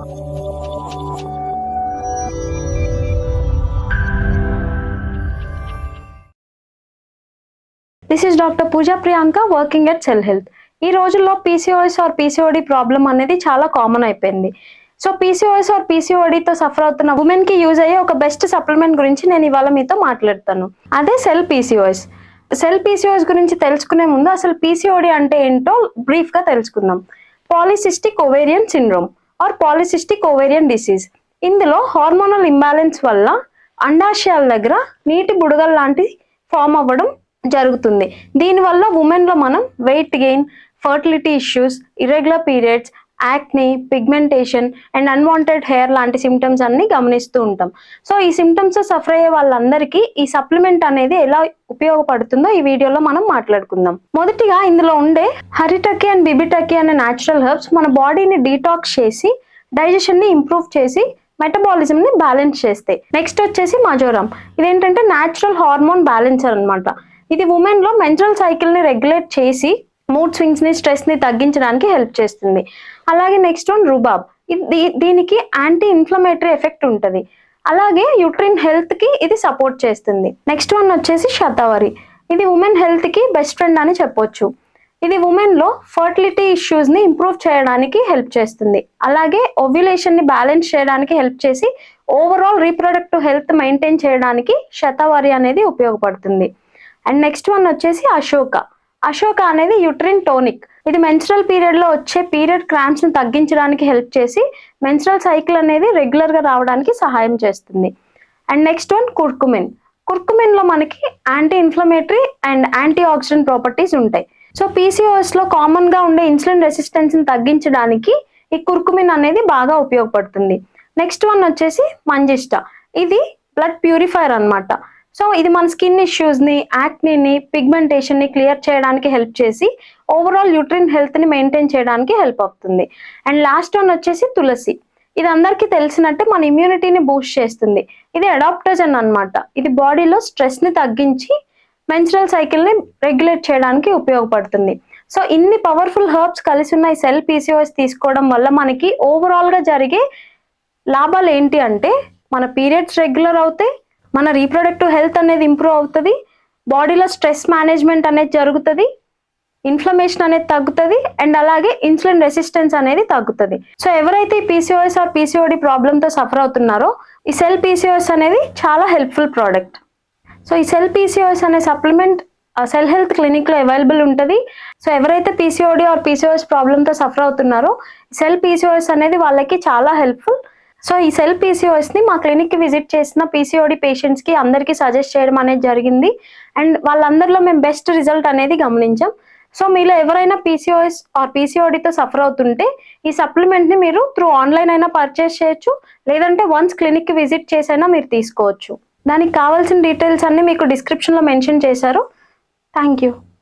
This is Dr. Pooja Priyanka working at Cell Health. ఈ రోజుల్లో PCOS are PCOD problem అనేది చాలా common అయిపోయింది. సో PCOS ఆర్ PCODతో సఫర్ అవుతున్న ఉమెన్కి యూజ్ అయ్యే ఒక బెస్ట్ సప్లిమెంట్ గురించి నేను ఇవాళ మీతో మాట్లాడతాను. అదే సెల్ PCOS. సెల్ PCOS గురించి తెలుసుకునే ముందు అసలు PCOD అంటే ఏంటో బ్రీఫ్గా తెలుసుకుందాం. Polycystic ovarian syndrome are polycystic ovarian disease. ఇందులో హార్మోనల్ ఇంబ్యాలెన్స్ వల్ల అండాశయాల దగ్గర నీటి బుడగలు లాంటి ఫామ్ అవ్వడం జరుగుతుంది. దీనివల్ల ఉమెన్లో మనం weight gain, fertility issues, irregular periods, acne, pigmentation and unwanted hair లాంటి సిమ్టమ్స్ అన్ని గమనిస్తూ ఉంటాం. సో ఈ సిమ్టమ్స్ సఫర్ అయ్యే వాళ్ళందరికీ ఈ సప్లిమెంట్ అనేది ఎలా ఉపయోగపడుతుందో ఈ వీడియోలో మనం మాట్లాడుకుందాం. మొదటిగా ఇందులో ఉండే హరిటకి అండ్ బిబిటకి అనే న్యాచురల్ హెర్బ్స్ మన బాడీని డీటాక్స్ చేసి డైజెషన్ ని ఇంప్రూవ్ చేసి మెటబాలిజం ని బ్యాలెన్స్ చేస్తాయి. నెక్స్ట్ వచ్చేసి మజోరామ్. ఇదేంటంటే న్యాచురల్ హార్మోన్ బ్యాలెన్సర్ అనమాట. ఇది ఉమెన్ లో మెన్స్ట్రల్ సైకిల్ ని రెగ్యులేట్ చేసి మూడ్ స్వింగ్స్ ని, స్ట్రెస్ ని తగ్గించడానికి హెల్ప్ చేస్తుంది. అలాగే నెక్స్ట్ వన్ రుబాబ్. దీనికి యాంటీ ఇన్ఫ్లమేటరీ ఎఫెక్ట్ ఉంటుంది. అలాగే యూట్రిన్ హెల్త్ కి ఇది సపోర్ట్ చేస్తుంది. నెక్స్ట్ వన్ వచ్చేసి శతావరి. ఇది ఉమెన్ హెల్త్ కి బెస్ట్ ఫ్రెండ్ అని చెప్పొచ్చు. ఇది ఉమెన్ లో ఫర్టిలిటీ ఇష్యూస్ ని ఇంప్రూవ్ చేయడానికి హెల్ప్ చేస్తుంది. అలాగే ఓవ్యులేషన్ ని బ్యాలెన్స్ చేయడానికి హెల్ప్ చేసి ఓవరాల్ రీప్రొడక్టివ్ హెల్త్ మెయింటైన్ చేయడానికి శతావరి అనేది ఉపయోగపడుతుంది. అండ్ నెక్స్ట్ వన్ వచ్చేసి అశోక. అశోక అనేది యూట్రిన్ టోనిక్. ఇది మెన్స్ట్రల్ పీరియడ్ లో వచ్చే పీరియడ్ క్రాంప్స్ ని తగ్గించడానికి హెల్ప్ చేసి మెన్స్ట్రల్ సైకిల్ అనేది రెగ్యులర్ గా రావడానికి సహాయం చేస్తుంది. And next one curcumin. Curcumin లో మనకి anti inflammatory and anti oxidant properties ఉంటాయి. సో PCOS లో కామన్ గా ఉండే ఇన్సులిన్ రెసిస్టెన్స్ ని తగ్గించడానికి ఈ కుర్కుమిన్ అనేది బాగా ఉపయోగపడుతుంది. నెక్స్ట్ వన్ వచ్చేసి మంజిష్ట. ఇది బ్లడ్ ప్యూరిఫైర్ అన్నమాట. సో ఇది మన స్కిన్ ఇష్యూస్ ని, యాక్నీని, పిగ్మెంటేషన్ ని క్లియర్ చేయడానికి హెల్ప్ చేసి ఓవరాల్ యూట్రిన్ హెల్త్ ని మెయింటైన్ చేయడానికి హెల్ప్ అవుతుంది. అండ్ లాస్ట్ వన్ వచ్చేసి తులసి. ఇది అందరికీ తెలిసినట్టే మన ఇమ్యూనిటీని బూస్ట్ చేస్తుంది. ఇది అడాప్టోజన్ అన్నమాట. ఇది బాడీలో స్ట్రెస్ ని తగ్గించి మెన్స్ట్రల్ సైకిల్ ని రెగ్యులేట్ చేయడానికి ఉపయోగపడుతుంది. సో ఇన్ని పవర్ఫుల్ హెర్బ్స్ కలిసి ఉన్న ఈ సెల్ PCOS తీసుకోవడం వల్ల మనకి ఓవరాల్ గా జరిగే లాభాలు ఏంటి అంటే మన పీరియడ్స్ రెగ్యులర్ అవుతాయి, మన రీప్రొడక్టివ్ హెల్త్ అనేది ఇంప్రూవ్ అవుతుంది, బాడీలో స్ట్రెస్ మేనేజ్మెంట్ అనేది జరుగుతుంది, ఇన్ఫ్లమేషన్ అనేది తగ్గుతుంది, అండ్ అలాగే ఇన్సులిన్ రెసిస్టెన్స్ అనేది తగ్గుతుంది. సో ఎవరైతే ఈ PCOS ఆర్ PCOD ప్రాబ్లంతో సఫర్ అవుతున్నారో ఈ సెల్ PCOS అనేది చాలా హెల్ప్ఫుల్ ప్రోడక్ట్. సో ఈ సెల్ PCOS అనే సప్లిమెంట్ సెల్ హెల్త్ క్లినిక్ లో అవైలబుల్ ఉంటుంది. సో ఎవరైతే PCOD ఆర్ PCOS ప్రాబ్లంతో సఫర్ అవుతున్నారో సెల్ PCOS అనేది వాళ్ళకి చాలా హెల్ప్ఫుల్. సో ఈ సెల్ PCOS ని మా క్లినిక్ కి విజిట్ చేసిన PCOD పేషెంట్స్ కి అందరికీ సజెస్ట్ చేయడం అనేది జరిగింది. అండ్ వాళ్ళందరిలో మేము బెస్ట్ రిజల్ట్ అనేది గమనించాం. సో మీలో ఎవరైనా PCOS ఆర్ PCODతో సఫర్ అవుతుంటే ఈ సప్లిమెంట్ ని మీరు త్రూ ఆన్లైన్ అయినా పర్చేస్ చేయొచ్చు, లేదంటే వన్స్ క్లినిక్ కి విజిట్ చేసైనా మీరు తీసుకోవచ్చు. దానికి కావాల్సిన డీటెయిల్స్ అన్ని మీకు డిస్క్రిప్షన్ లో మెన్షన్ చేశారు. Thank you.